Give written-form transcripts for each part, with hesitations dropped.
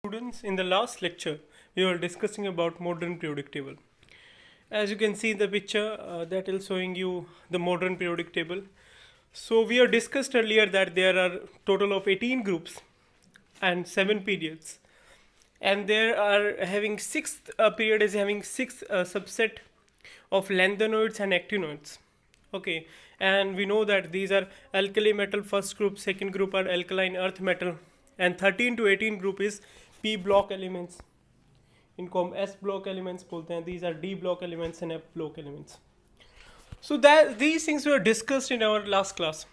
Students, in the last lecture, we were discussing about modern periodic table. As you can see in the picture, that is showing you the modern periodic table. So we have discussed earlier that there are total of 18 groups and 7 periods, and there are having sixth period is having six subset of lanthanoids and actinoids. Okay, and we know that these are alkali metal first group, second group are alkaline earth metal, and 13 to 18 group is p block elements. इनको हम S block elements बोलते हैं. These are D block elements and F block elements. So that these things were discussed in our last class,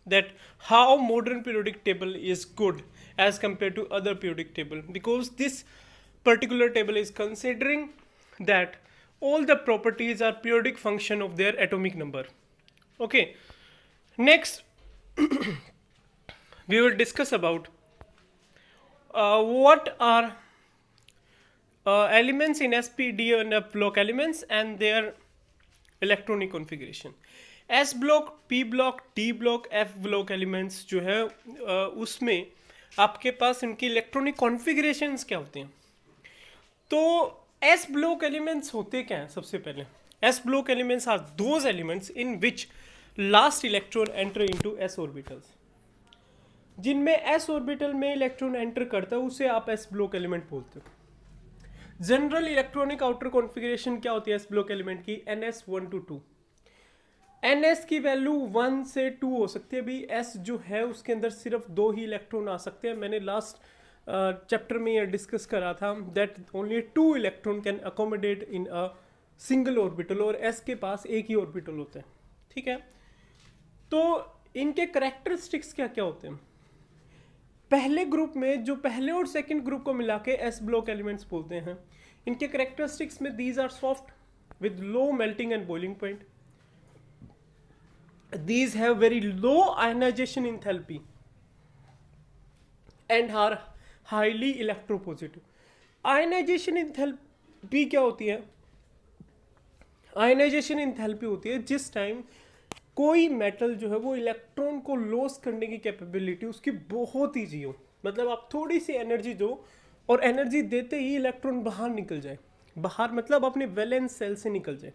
that how modern periodic table is good as compared to other periodic table, because this particular table is considering that all the properties are periodic function of their atomic number. Okay, next we will discuss about what are elements in SP, D and F block elements and their electronic configuration. S block, P block, D block, F block elements जो है उसमें आपके पास इनकी electronic configurations क्या होते हैं. तो S block elements होते क्या हैं? सबसे पहले S block elements are those elements in which last electron enter into S orbitals. जिनमें एस ऑर्बिटल में इलेक्ट्रॉन एंटर करता है उसे आप एस ब्लॉक एलिमेंट बोलते हो. जनरल इलेक्ट्रॉनिक आउटर कॉन्फ़िगरेशन क्या होती है एस ब्लॉक एलिमेंट की? NS1 to 2. NS की वैल्यू 1 से 2 हो सकती है. अभी S जो है उसके अंदर सिर्फ 2 ही इलेक्ट्रॉन आ सकते हैं. मैंने लास्ट चैप्टर में ये डिस्कस करा था that only 2 electron can accommodate in a single orbital, और S के पास एक ही ऑर्बिटल होता है. ठीक है, तो इनके करेक्टरिस्टिक्स क्या क्या होते हैं? पहले ग्रुप में जो पहले और सेकंड ग्रुप को मिला के एस ब्लॉक एलिमेंट्स बोलते हैं. इनके करेक्टरिस्टिक्स में these are soft with low melting and boiling point. These have very low ionization enthalpy and are highly electropositive. Ionization enthalpy क्या होती है? आयनाइजेशन इंथैल्पी होती है जिस टाइम कोई मेटल जो है वो इलेक्ट्रॉन को लॉस करने की कैपेबिलिटी उसकी बहुत ईजी हो. मतलब आप थोड़ी सी एनर्जी दो और एनर्जी देते ही इलेक्ट्रॉन बाहर निकल जाए. बाहर मतलब अपने वैलेंस सेल से निकल जाए.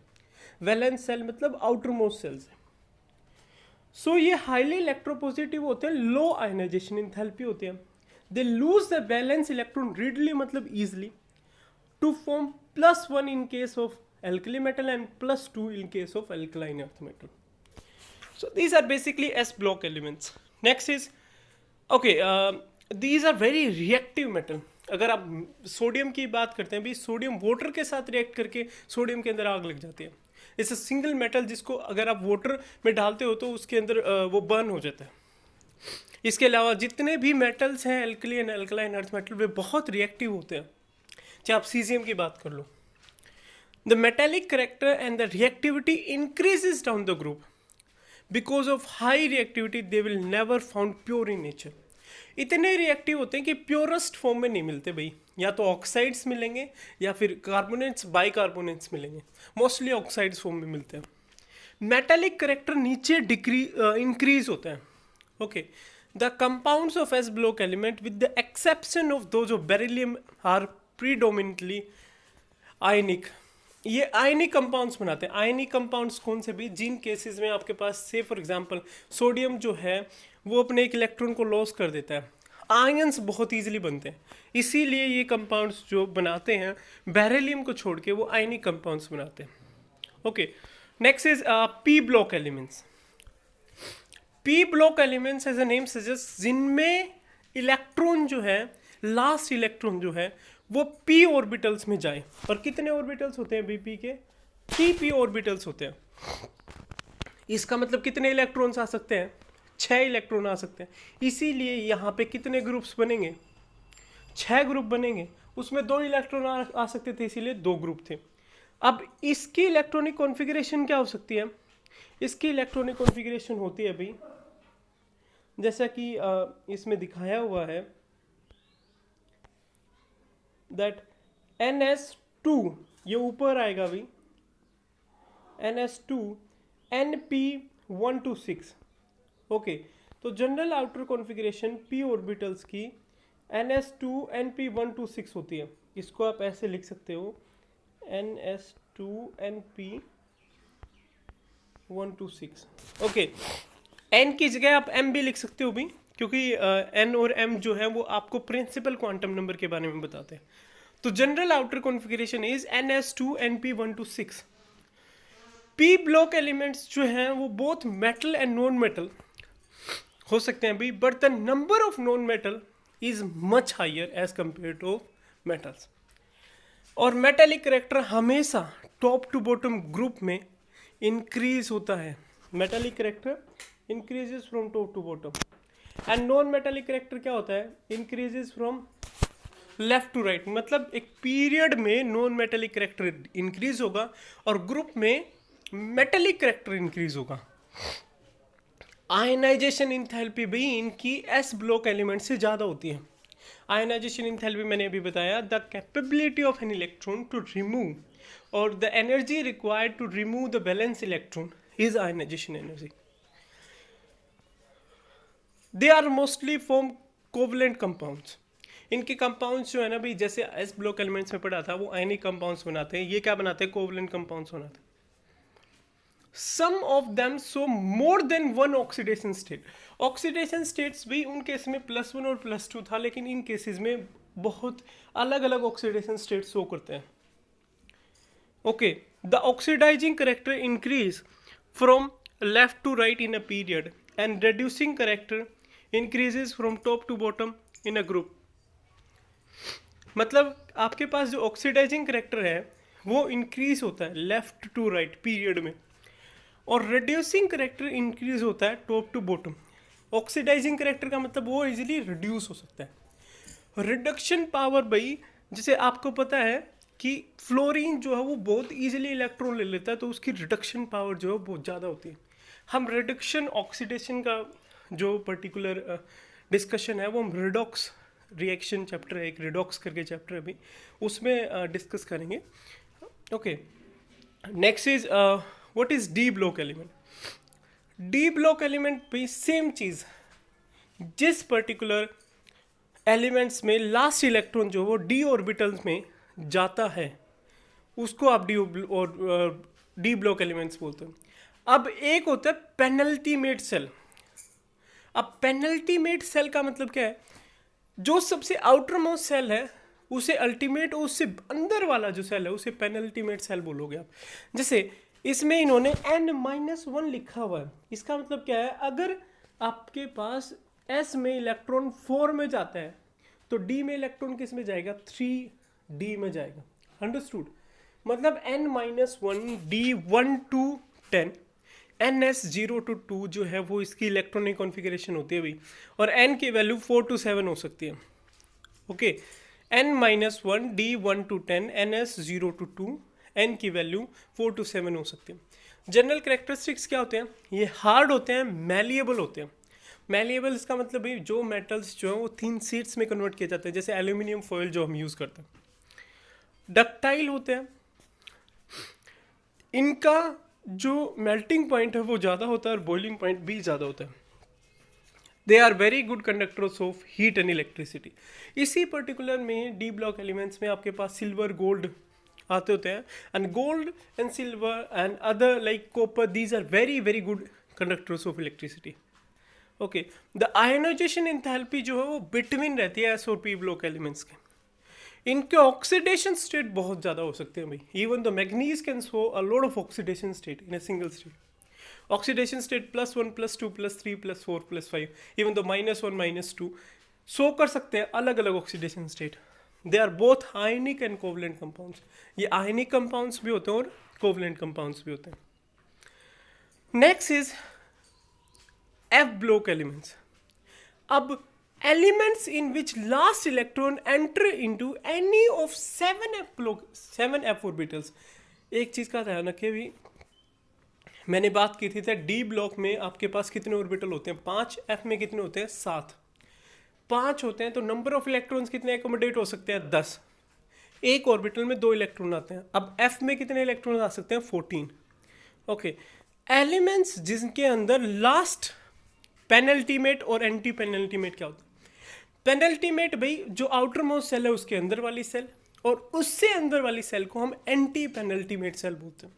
वैलेंस सेल मतलब आउटर मोस्ट सेल से. सो ये हाईली इलेक्ट्रोपॉजिटिव होते हैं, लो आयनाइजेशन इंथैल्पी होते हैं. They lose the valence electron readily मतलब easily to form +1 in case of alkali metal and +2 in case of alkaline earth metal. So these are basically S block elements. Next is okay, these are very reactive metal. अगर आप sodium की बात करते हैं भी, sodium water के साथ react करके सोडियम के अंदर आग लग जाती है. इट्स अ सिंगल मेटल जिसको अगर आप वाटर में डालते हो तो उसके अंदर वो बर्न हो जाता है. इसके अलावा जितने भी मेटल्स हैं alkali and alkaline earth metal वे बहुत रिएक्टिव होते हैं. चाहे आप सीजियम की बात कर लो. The metallic character and the reactivity increases down the group. Because of high reactivity, they will never found pure in nature. इतने रिएक्टिव होते हैं कि प्योरेस्ट फॉर्म में नहीं मिलते भाई. या तो ऑक्साइड्स मिलेंगे या फिर कार्बोनेट्स, बाइकार्बोनेट्स मिलेंगे. मोस्टली ऑक्साइड्स फॉर्म में मिलते हैं. मेटालिक करेक्टर नीचे इंक्रीज होता है. Okay, the compounds of s block element with the exception of those of beryllium are predominantly ionic. ये आयनिक कंपाउंड्स बनाते हैं. आयनिक कंपाउंड्स कौन से भी? जिन केसेस में आपके पास से फॉर एग्जांपल सोडियम जो है वो अपने एक इलेक्ट्रॉन को लॉस कर देता है. आयंस बहुत इजीली बनते हैं, इसीलिए ये कंपाउंड्स जो बनाते हैं बेरिलियम को छोड़ के वो आयनिक कंपाउंड्स बनाते हैं. Okay, next is P block elements. P block elements as a name suggest जिनमें इलेक्ट्रॉन जो है, लास्ट इलेक्ट्रॉन जो है वो p ऑर्बिटल्स में जाए. और कितने ऑर्बिटल्स होते हैं bp के? 3p ऑर्बिटल्स होते हैं. इसका मतलब कितने इलेक्ट्रॉन्स आ सकते हैं? 6 इलेक्ट्रॉन आ सकते हैं. इसीलिए यहाँ पे कितने ग्रुप्स बनेंगे? 6 ग्रुप बनेंगे. उसमें 2 इलेक्ट्रॉन आ सकते थे, इसीलिए 2 ग्रुप थे. अब इसकी इलेक्ट्रॉनिक कॉन्फ़िगरेशन क्या हो सकती है? इसकी इलेक्ट्रॉनिक कॉन्फ़िगरेशन होती है भाई जैसा कि इसमें दिखाया हुआ है दैट NS2 ये ऊपर आएगा भाई. NS2 NP1 to 6. ओके, तो general outer configuration p orbitals की NS2NP126 होती है, इसको आप ऐसे लिख सकते हो NS2NP126। ओके, एन की जगह आप एम भी लिख सकते हो भी, क्योंकि एन और एम जो है वो आपको प्रिंसिपल क्वांटम नंबर के बारे में बताते हैं। तो general outer configuration is NS2NP126। P block elements जो हैं वो both metal and non metal हो सकते हैं भी, but the number of non metal is much higher as compare to metals. और मेटेलिक करेक्टर हमेशा टॉप टू बॉटम ग्रुप में इंक्रीज होता है। Metallic character increases from top to bottom and non metallic character क्या होता है, increases from left to right. मतलब एक पीरियड में नॉन मेटेलिक करेक्टर इंक्रीज होगा और ग्रुप में मेटेलिक करेक्टर इंक्रीज होगा। आयनाइजेशन इंथैल्पी भी इनकी एस ब्लॉक एलिमेंट से ज़्यादा होती है। आयनाइजेशन इंथैल्पी मैंने अभी बताया, the capability of an electron to remove और the energy required to remove the valence electron is ionization energy. They are mostly form covalent compounds. इनके कंपाउंड्स जो है ना भाई, जैसे एस ब्लॉक एलिमेंट्स में पढ़ा था, वो आयनिक कंपाउंड्स बनाते हैं। ये क्या बनाते हैं, कोवलेंट कंपाउंड्स बनाते हैं। Some of them show more than one oxidation state. Oxidation states भी उन केस में +1 और +2 था, लेकिन इन केसेस में बहुत अलग अलग ऑक्सीडेशन स्टेट शो करते हैं। Okay, the oxidising character increase from left to right in a period and reducing character increases from top to bottom in a group. मतलब आपके पास जो ऑक्सीडाइजिंग करेक्टर है वो इंक्रीज होता है लेफ्ट टू राइट पीरियड में, और रिड्यूसिंग करेक्टर इंक्रीज होता है top to bottom. Oxidising character का मतलब वो इजीली रिड्यूस हो सकता है। रिडक्शन पावर भाई, जैसे आपको पता है कि फ्लोरीन जो है वो बहुत इजीली इलेक्ट्रॉन ले लेता है, तो उसकी रिडक्शन पावर जो है बहुत ज़्यादा होती है। हम रिडक्शन ऑक्सीडेशन का जो पर्टिकुलर डिस्कशन है वो हम रिडॉक्स रिएक्शन चैप्टर है, एक रिडॉक्स करके चैप्टर है अभी, उसमें डिस्कस करेंगे। Okay, next is what is D block element. D block element भी सेम चीज़, जिस पर्टिकुलर एलिमेंट्स में लास्ट इलेक्ट्रॉन जो वो डी ऑर्बिटल्स में जाता है उसको आप डी ब्लॉक एलिमेंट्स बोलते हैं। अब एक होता है पेनल्टीमेट सेल। अब पेनल्टीमेट सेल का मतलब क्या है, जो सबसे आउटर मोस्ट सेल है उसे अल्टीमेट, और उससे अंदर वाला जो सेल है उसे पेनल्टीमेट सेल बोलोगे आप। जैसे इसमें इन्होंने n-1 लिखा हुआ है, इसका मतलब क्या है, अगर आपके पास s में इलेक्ट्रॉन 4 में जाता है तो d में इलेक्ट्रॉन किस में जाएगा, 3d में जाएगा। अंडरस्टूड? मतलब n-1 d1 to 10 ns 0 to 2 जो है वो इसकी इलेक्ट्रॉनिक कॉन्फ़िगरेशन होती है भाई, और n की वैल्यू 4 to 7 हो सकती है। Okay, n-1 d1 to 10 ns 0 to 2 n की वैल्यू 4 to 7 हो सकती है। जनरल कैरेक्टरिस्टिक्स क्या होते हैं, ये हार्ड होते हैं, मैलिएबल होते हैं। मैलिएबल इसका मतलब भाई जो मेटल्स जो हैं वो थिन शीट्स में कन्वर्ट किए जाते हैं, जैसे एल्यूमिनियम फॉयल जो हम यूज़ करते हैं। डक्टाइल होते हैं, इनका जो मेल्टिंग पॉइंट है वो ज़्यादा होता है और बॉइलिंग पॉइंट भी ज़्यादा होता है। They are very good conductors of heat and electricity. इसी पर्टिकुलर में डी ब्लॉक एलिमेंट्स में आपके पास सिल्वर गोल्ड आते होते हैं, and gold and silver and other like copper, these are very very good conductors of electricity. Okay, the ionisation enthalpy जो है वो बिटवीन रहती है एस और पी ब्लॉक एलिमेंट्स के। इनके ऑक्सीडेशन स्टेट बहुत ज़्यादा हो सकते हैं भाई, even the manganese can show a lot of oxidation state in a single state. Oxidation state +1 +2 +3 +4 +5, even the -1 -2 show कर सकते हैं अलग अलग oxidation state. They are both ionic and covalent compounds. ये आयनिक कंपाउंड्स भी होते हैं और कोवलेंट कंपाउंड्स भी होते हैं। Next is F block elements. अब elements in which last electron enter into any of 7 f orbitals। एक चीज़ का ध्यान रखिए भी, मैंने बात की थी डी ब्लॉक में आपके पास कितने ऑर्बिटल होते हैं, 5, f में कितने होते हैं, 7। 5 होते हैं तो नंबर ऑफ इलेक्ट्रॉन्स कितने एकोमोडेट हो सकते हैं, 10। एक ऑर्बिटल में 2 इलेक्ट्रॉन आते हैं। अब f में कितने इलेक्ट्रॉन आ सकते हैं, 14। ओके, एलिमेंट्स जिनके अंदर लास्ट पेनल्टीमेट और एंटी पेनल्टीमेट क्या होता है, पेनल्टीमेट भाई जो आउटर मोस्ट सेल है उसके अंदर वाली सेल, और उससे अंदर वाली सेल को हम एंटी पेनल्टीमेट सेल बोलते हैं।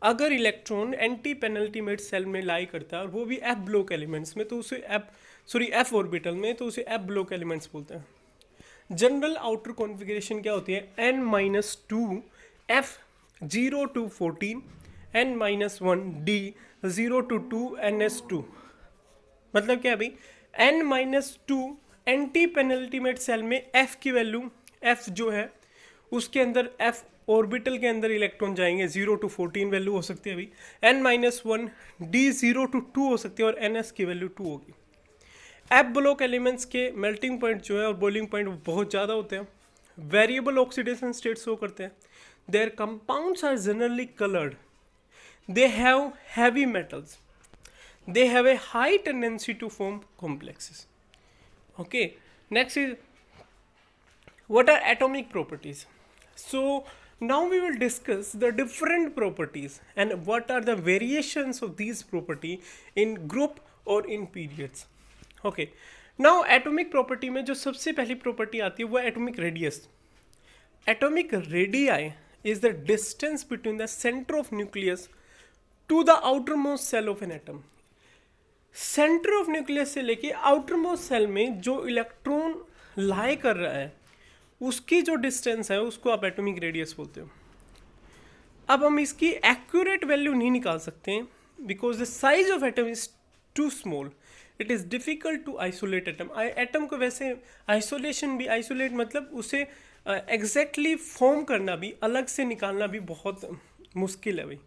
अगर इलेक्ट्रॉन एंटी पेनल्टीमेट सेल में लाई करता है और वो भी एफ ब्लॉक एलिमेंट्स में, तो उसे एफ ऑर्बिटल में, तो उसे एफ ब्लॉक एलिमेंट्स बोलते हैं। जनरल आउटर कॉन्फ़िगरेशन क्या होती है, n-2 f 0 to 14 n-1 d 0 to 2 ns2। मतलब क्या भाई, n-2 एंटी पेनल्टीमेट सेल में f की वैल्यू, f जो है उसके अंदर f ऑर्बिटल के अंदर इलेक्ट्रॉन जाएंगे 0 to 14 वैल्यू हो सकती है अभी, n-1 d 0 to 2 हो सकती है और ns की वैल्यू 2 होगी। एफ ब्लॉक एलिमेंट्स के मेल्टिंग पॉइंट जो है और बॉइलिंग पॉइंट बहुत ज़्यादा होते हैं, वेरिएबल ऑक्सीडेशन स्टेट शो करते हैं, their compounds are generally coloured, they have heavy metals, they have a high tendency to form complexes. Okay, next is what are atomic properties. So now we will discuss the different properties and what are the variations of these property in group or in periods. Okay, now atomic property में जो सबसे पहली property आती है वो atomic radius. Atomic radii is the distance between the center of nucleus to the outermost cell of an atom. Centre of nucleus से लेके outer most shell में जो इलेक्ट्रॉन लाई कर रहा है उसकी जो डिस्टेंस है उसको आप एटॉमिक रेडियस बोलते हो। अब हम इसकी एक्यूरेट वैल्यू नहीं निकाल सकते हैं because the size of atom is too small, it is difficult to isolate atom. Atom को वैसे आइसोलेशन भी, आइसोलेट मतलब उसे एग्जैक्टली फॉर्म करना भी, अलग से निकालना भी बहुत मुश्किल है भाई।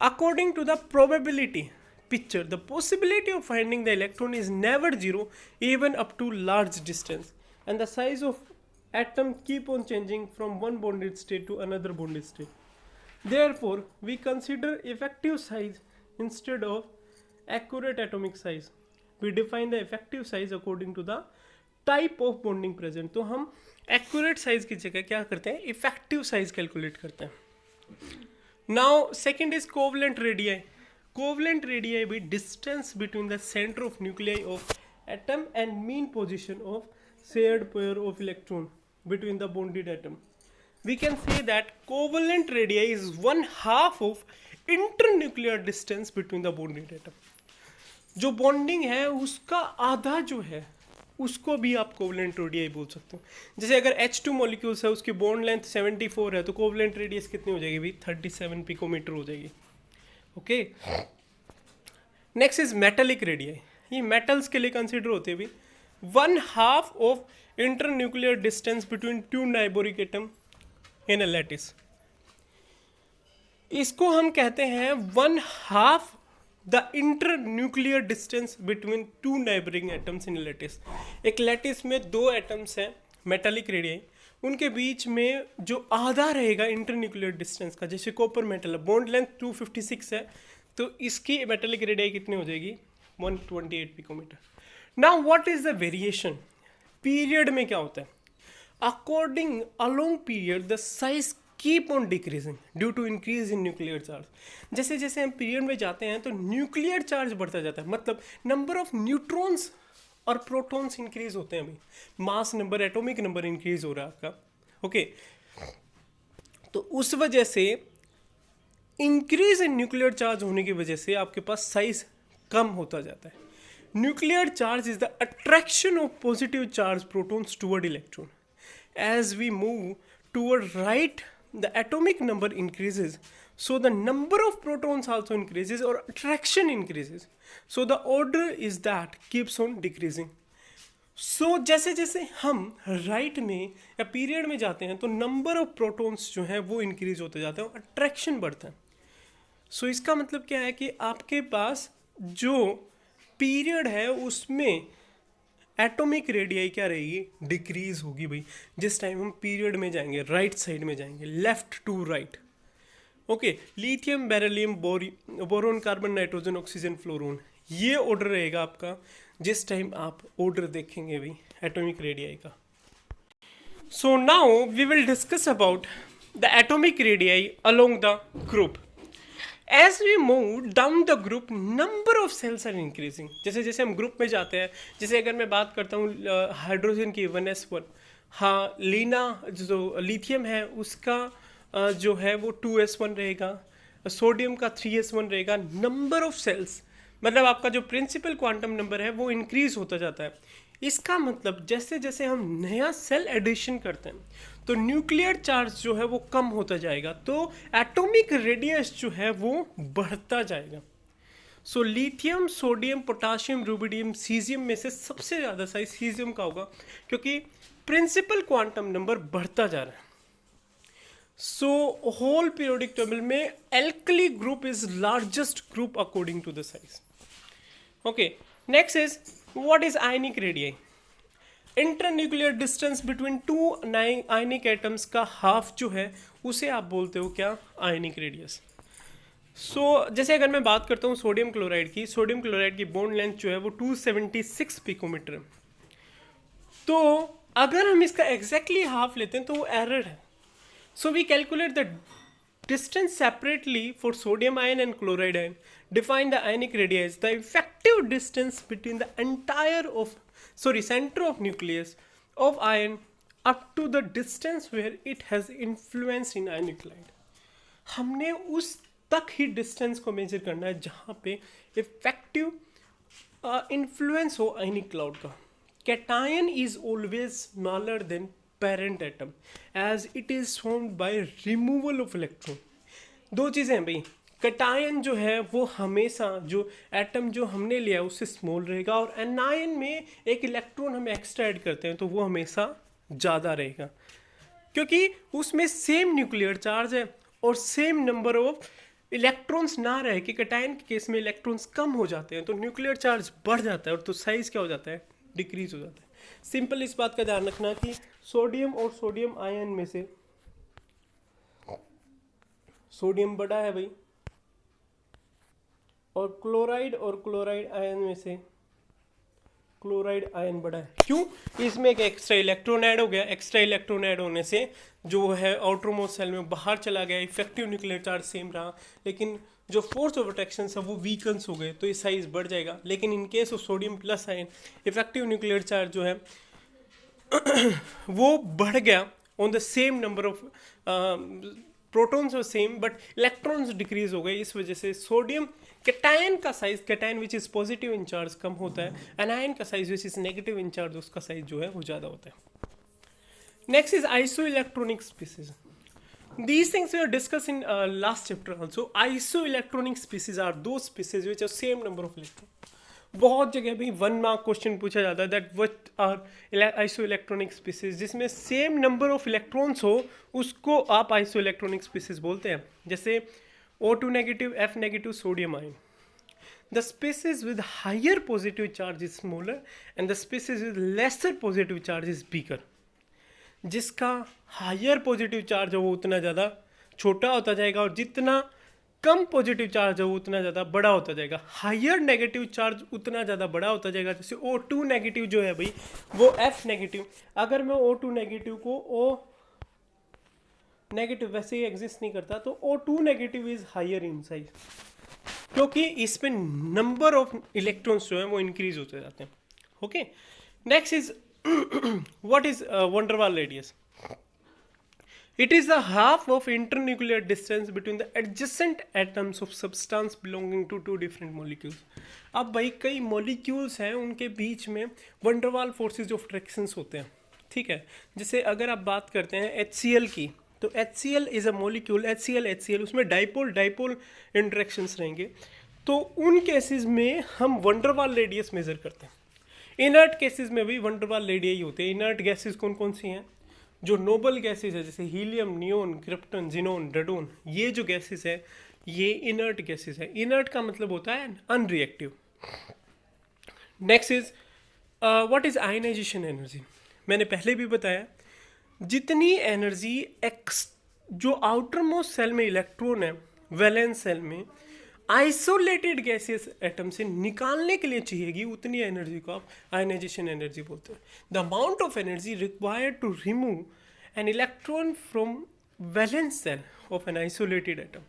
According to the probability picture, the possibility of finding the electron is never zero even up to large distance, and the size of atom keep on changing from one bonded state to another bonded state. Therefore we consider effective size instead of accurate atomic size. We define the effective size according to the type of bonding present. तो हम accurate size की जगह क्या करते हैं, effective size calculate करते हैं। Now second is covalent radii. Covalent radii be distance between the center of nuclei of atom and mean position of shared pair of electron between the bonded atom. We can say that covalent radii is 1/2 of internuclear distance between the bonded atom. जो bonding है उसका आधा जो है उसको भी आप covalent radius बोल सकते हो। जैसे अगर H2 मॉलिक्यूल्स है, उसकी बॉन्ड लेंथ 74 है, तो कोवलेंट रेडियस कितनी हो जाएगी भाई, 37 पिकोमीटर हो जाएगी। Okay, next is metallic radii. ये मेटल्स के लिए कंसिडर होते हैं भी 1/2 of internuclear distance between two neighbouring atom in a lattice. इसको हम कहते हैं 1/2 the internuclear distance between two neighbouring atoms in lattice. एक लैटिस में दो एटम्स हैं मेटेलिक रेडियाई, उनके बीच में जो आधा रहेगा इंटरन्यूक्लियर डिस्टेंस का, जैसे कॉपर मेटल है, बॉन्ड लेंथ 256 है, तो इसकी मेटेलिक रेडियाई कितनी हो जाएगी, 128 picometre. Now what is the variation, period में क्या होता है, according along period the size keep on decreasing due to increase in nuclear charge. जैसे जैसे हम पीरियड में जाते हैं तो न्यूक्लियर चार्ज बढ़ता जाता है, मतलब नंबर ऑफ न्यूट्रॉन्स और प्रोटॉन्स इंक्रीज होते हैं भाई, mass number, atomic number increase हो रहा है आपका। ओके, तो उस वजह से इंक्रीज इन न्यूक्लियर चार्ज होने की वजह से आपके पास साइज कम होता जाता है। Nuclear charge is the attraction of positive charge protons toward electron. As we move toward right the atomic number increases, so the number of protons also increases or attraction increases, so the order is that keeps on decreasing. So जैसे जैसे हम right में या period में जाते हैं तो number of protons जो हैं वो इंक्रीज होते जाते हैं और अट्रैक्शन बढ़ता है। सो इसका मतलब क्या है कि आपके पास जो पीरियड है उसमें एटॉमिक रेडियाई क्या रहेगी, डिक्रीज होगी भाई। जिस टाइम हम पीरियड में जाएंगे, राइट साइड में जाएंगे, left to right. Okay, lithium, beryllium, boron, carbon, nitrogen, oxygen, fluorine, ये ऑर्डर रहेगा आपका जिस टाइम आप ऑर्डर देखेंगे भाई एटॉमिक रेडियाई का। So now we will discuss about the atomic radii along the group. As we move down the group number of shells are increasing. जैसे जैसे हम ग्रुप में जाते हैं, जैसे अगर मैं बात करता हूँ हाइड्रोजन की 1s1, हाँ लीना जो लिथियम है उसका जो है वो 2s1 रहेगा, सोडियम का 3s1 रहेगा. नंबर ऑफ सेल्स मतलब आपका जो प्रिंसिपल क्वांटम नंबर है वो इंक्रीज होता जाता है. इसका मतलब जैसे जैसे हम नया सेल एडिशन करते हैं तो न्यूक्लियर चार्ज जो है वो कम होता जाएगा, तो एटॉमिक रेडियस जो है वो बढ़ता जाएगा. So lithium, sodium, potassium, rubidium, caesium में से सबसे ज़्यादा साइज सीजियम का होगा क्योंकि प्रिंसिपल क्वांटम नंबर बढ़ता जा रहा है. सो होल पीरियोडिक टेबल में alkali group is largest group according to the size. Okay, next is what is ionic radii. Internuclear distance between two ionic atoms का half जो है उसे आप बोलते हो क्या, आयनिक रेडियस. सो जैसे अगर मैं बात करता हूँ सोडियम क्लोराइड की, सोडियम क्लोराइड की बॉन्ड लेंथ जो है वो 276 पिकोमीटर है. तो अगर हम इसका एग्जैक्टली हाफ लेते हैं तो वो एरर है. So we calculate the distance separately for sodium ion and chloride ion, define the ionic radii as the effective distance between the entire of center of nucleus of ion up to the distance where it has influence in ionic light. हमने उस तक ही distance को major करना है जहाँ पे effective influence हो ionic cloud का. Cation is always smaller than parent atom as it is formed by removal of electron. दो चीज़ें हैं भाई, कैटायन जो है वो हमेशा जो एटम जो हमने लिया उससे स्मॉल रहेगा, और एनायन में एक इलेक्ट्रॉन हम एक्स्ट्रा ऐड करते हैं तो वो हमेशा ज़्यादा रहेगा क्योंकि उसमें सेम न्यूक्लियर चार्ज है और सेम नंबर ऑफ इलेक्ट्रॉन्स ना रहे कि कैटायन के केस में इलेक्ट्रॉन्स कम हो जाते हैं तो न्यूक्लियर चार्ज बढ़ जाता है और तो साइज क्या हो जाता है, डिक्रीज हो जाता है. सिंपल इस बात का ध्यान रखना कि सोडियम और सोडियम आयन में से सोडियम बड़ा है भाई, और क्लोराइड आयन में से क्लोराइड आयन बड़ा है. क्यों? इसमें एक एक्स्ट्रा इलेक्ट्रॉन ऐड हो गया. एक्स्ट्रा इलेक्ट्रॉन ऐड होने से जो है आउटर मोस्ट सेल में बाहर चला गया, इफेक्टिव न्यूक्लियर चार्ज सेम रहा लेकिन जो फोर्स ऑफ अट्रैक्शन है वो वीकन्स हो गए तो ये साइज बढ़ जाएगा. लेकिन in case of sodium plus ion effective nuclear charge जो है वो बढ़ गया on the same number of protons और सेम बट इलेक्ट्रॉन्स डिक्रीज हो गए. इस वजह से सोडियम कैटायन का size, cation which is positive in charge कम होता है, एनायन का size which is negative in charge उसका साइज जो है वो ज़्यादा होता है. Next is isoelectronic species. These things we are discussed in last chapter also. Isoelectronic species are those species which have same number of electrons. बहुत जगह भी 1 मार्क क्वेश्चन पूछा जाता है that what are isoelectronic species. जिसमें same number of electrons हो उसको आप आइसोइलेक्ट्रॉनिक स्पीसीज बोलते हैं. जैसे O2 negative, F negative sodium ion. The species with higher positive charge is smaller and the species with lesser positive charge is bigger. जिसका higher positive charge हो वो उतना ज़्यादा छोटा होता जाएगा और जितना कम पॉजिटिव चार्ज हो वो उतना ज़्यादा बड़ा होता जाएगा. हायर नेगेटिव चार्ज उतना ज़्यादा बड़ा होता जाएगा. जैसे O2 नेगेटिव जो है भाई वो F नेगेटिव, अगर मैं O2 नेगेटिव को O नेगेटिव वैसे ही एग्जिस्ट नहीं करता तो O2 negative is higher in size क्योंकि इसमें नंबर ऑफ इलेक्ट्रॉन्स जो है वो इंक्रीज होते जाते हैं. Okay, next is what is van der Waals radius? It is the half of internuclear distance between the adjacent atoms of substance belonging to two different molecules. अब भाई कई molecules हैं उनके बीच में van der Waals forces of attractions होते हैं. ठीक है, जैसे अगर आप बात करते हैं HCl की तो HCl is a molecule, HCl उसमें डाइपोल इंट्रैक्शंस रहेंगे तो उन केसेस में हम van der Waals radius measure करते हैं. इनर्ट केसेस में भी van der Waals रेडियस होते हैं. इनर्ट गैसेस कौन कौन सी हैं? जो नोबल गैसेस है जैसे helium, neon, krypton, xenon, radon, ये जो गैसेस है ये इनर्ट गैसेस है. इनर्ट का मतलब होता है unreactive. Next is what is ionization energy. मैंने पहले भी बताया जितनी एनर्जी जो आउटर मोस्ट सेल में इलेक्ट्रॉन है वैलेंस सेल में आइसोलेटेड गैसेस एटम से निकालने के लिए चाहिएगी उतनी एनर्जी को आप आयनाइजेशन एनर्जी बोलते हैं. The amount of energy required to remove an electron from valence shell of an isolated atom.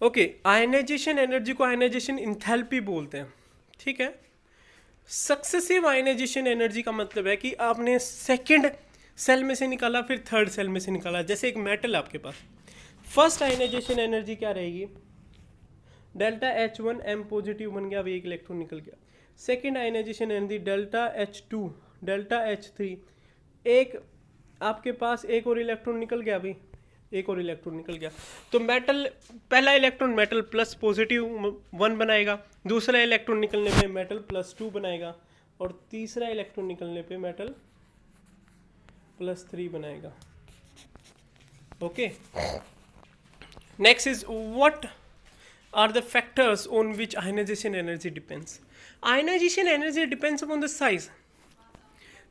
Okay, ionisation energy को आयनाइजेशन इंथैल्पी बोलते हैं, ठीक है। सक्सेसिव आयनाइजेशन एनर्जी का मतलब है कि आपने सेकंड सेल में से निकाला फिर थर्ड सेल में से निकाला। जैसे एक मेटल आपके पास, फर्स्ट आयनाइजेशन एनर्जी क्या रहेगी, डेल्टा H1 M पॉजिटिव बन गया, अभी एक इलेक्ट्रॉन निकल गया। Second ionisation energy delta H2 delta H3, एक आपके पास एक और इलेक्ट्रॉन निकल गया, अभी एक और इलेक्ट्रॉन निकल गया। तो मेटल, पहला इलेक्ट्रॉन मेटल प्लस पॉजिटिव 1 बनाएगा, दूसरा इलेक्ट्रॉन निकलने पे मेटल प्लस 2 बनाएगा, और तीसरा इलेक्ट्रॉन निकलने पे मेटल प्लस 3 बनाएगा। Okay, next is what are the factors on which ionisation energy depends. Ionisation energy depends upon the size.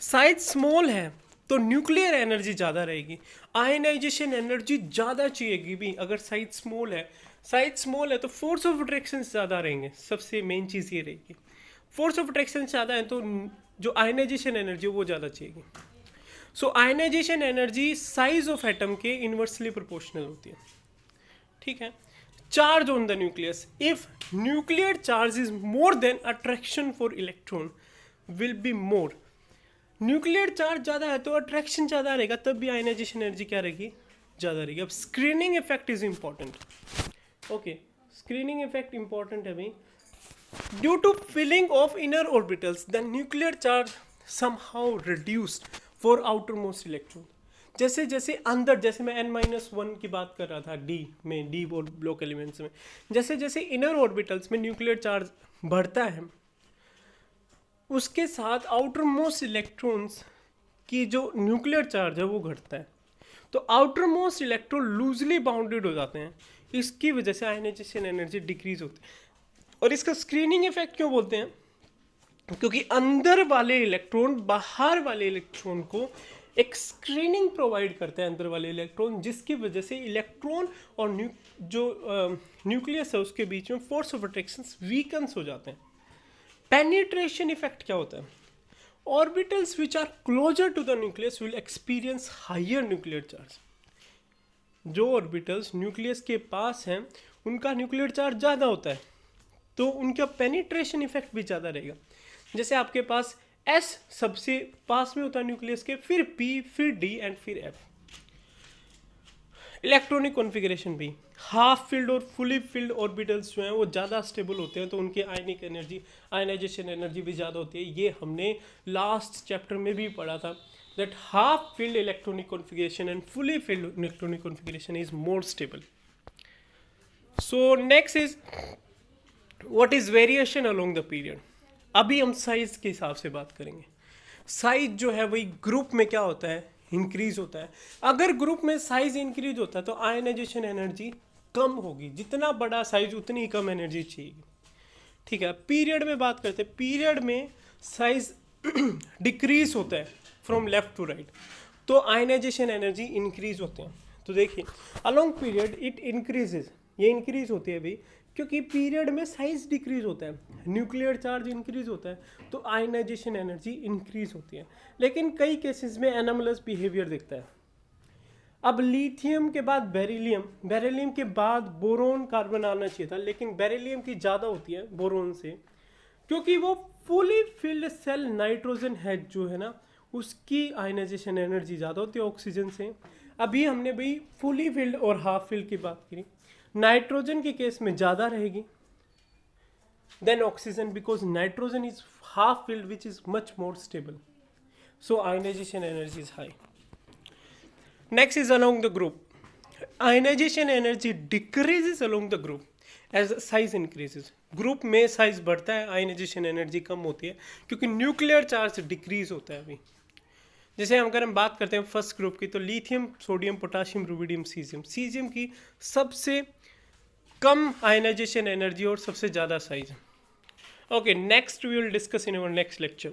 Size small है तो न्यूक्लियर एनर्जी ज़्यादा रहेगी, आयनाइजेशन एनर्जी ज़्यादा चाहिएगी भी अगर साइज स्मॉल है। साइज स्मॉल है तो फोर्स ऑफ अट्रैक्शन ज़्यादा रहेंगे, सबसे मेन चीज़ ये रहेगी। फोर्स ऑफ अट्रैक्शन ज़्यादा है तो जो आयनाइजेशन एनर्जी वो ज़्यादा चाहिएगी। So ionization energy size of atom के इन्वर्सली प्रोपोर्शनल होती है, ठीक है। Charge on the nucleus, if nuclear charge is more then attraction for electron will be more. Nuclear charge ज़्यादा है तो अट्रैक्शन ज़्यादा रहेगा, तब भी आयनाइजेशन एनर्जी क्या रहेगी, ज़्यादा रहेगी। अब screening effect is important. Okay, screening effect important है भाई। Due to filling of inner orbitals the nuclear charge somehow reduced for outer most electron. जैसे जैसे अंदर, जैसे मैं n-1 की बात कर रहा था डी में, डी और ब्लॉक एलिमेंट्स में, जैसे जैसे इनर ऑर्बिटल्स में न्यूक्लियर चार्ज बढ़ता है उसके साथ आउटर मोस्ट इलेक्ट्रॉन्स की जो न्यूक्लियर चार्ज है वो घटता है। तो outer most electron loosely bounded हो जाते हैं, इसकी वजह से आयनाइजेशन एनर्जी डिक्रीज होती है। और इसका स्क्रीनिंग इफेक्ट क्यों बोलते हैं, क्योंकि अंदर वाले इलेक्ट्रॉन बाहर वाले इलेक्ट्रॉन को एक स्क्रीनिंग प्रोवाइड करते हैं, अंदर वाले इलेक्ट्रॉन, जिसकी वजह से इलेक्ट्रॉन और न्यूक्लियस है उसके बीच में फोर्स ऑफ अट्रैक्शन वीकन्स हो जाते हैं। पेनिट्रेशन इफेक्ट क्या होता है, orbitals which are closer to the nucleus will experience higher nuclear charge. जो ऑर्बिटल्स न्यूक्लियस के पास हैं उनका न्यूक्लियर चार्ज ज़्यादा होता है तो उनका पेनिट्रेशन इफेक्ट भी ज़्यादा रहेगा। जैसे आपके पास S सबसे पास में होता है न्यूक्लियस के, फिर P, फिर D एंड फिर F। इलेक्ट्रॉनिक कॉन्फ़िगरेशन भी, हाफ फिल्ड और फुली फिल्ड ऑर्बिटल्स जो हैं वो ज़्यादा स्टेबल होते हैं तो उनके आयनिक एनर्जी, आयनाइजेशन एनर्जी भी ज़्यादा होती है। ये हमने लास्ट चैप्टर में भी पढ़ा था, that half filled electronic configuration and fully filled electronic configuration is more stable. So next is what is variation along the period. अभी हम साइज के हिसाब से बात करेंगे। साइज जो है वही ग्रुप में क्या होता है, इंक्रीज होता है। अगर ग्रुप में साइज इंक्रीज होता है तो आयनाइजेशन एनर्जी कम होगी, जितना बड़ा साइज उतनी ही कम एनर्जी चाहिए, ठीक है। पीरियड में बात करते हैं, पीरियड में साइज डिक्रीज होता है फ्रॉम लेफ्ट टू राइट, तो आयनाइजेशन एनर्जी इंक्रीज होते हैं। तो देखिए अलोंग पीरियड इट इंक्रीजेज, ये इंक्रीज होती है भाई क्योंकि पीरियड में साइज डिक्रीज होता है, न्यूक्लियर चार्ज इंक्रीज होता है तो आयनाइजेशन एनर्जी इंक्रीज होती है। लेकिन कई केसेस में एनोमलस बिहेवियर दिखता है। अब लिथियम के बाद बेरिलियम, बेरिलियम के बाद बोरोन कार्बन आना चाहिए था, लेकिन बेरिलियम की ज़्यादा होती है बोरोन से क्योंकि वो फुली फिल्ड सेल नाइट्रोजन है जो है ना, उसकी आयनाइजेशन एनर्जी ज़्यादा होती है ऑक्सीजन से। अभी हमने भाई फुली फिल्ड और हाफ फिल्ड की बात करी, नाइट्रोजन के केस में ज़्यादा रहेगी then oxygen because nitrogen is half filled which is much more stable, so ionization energy is high. Next is along the group, ionisation energy decreases along the group as size increases. Group में size बढ़ता है, ionization energy कम होती है क्योंकि nuclear charge decrease होता है। अभी जैसे अगर हम बात करते हैं फर्स्ट ग्रुप की तो lithium, sodium, potassium, rubidium, caesium. Caesium की सबसे कम आयनाइजेशन एनर्जी और सबसे ज़्यादा size. Okay, next we will discuss in our next lecture.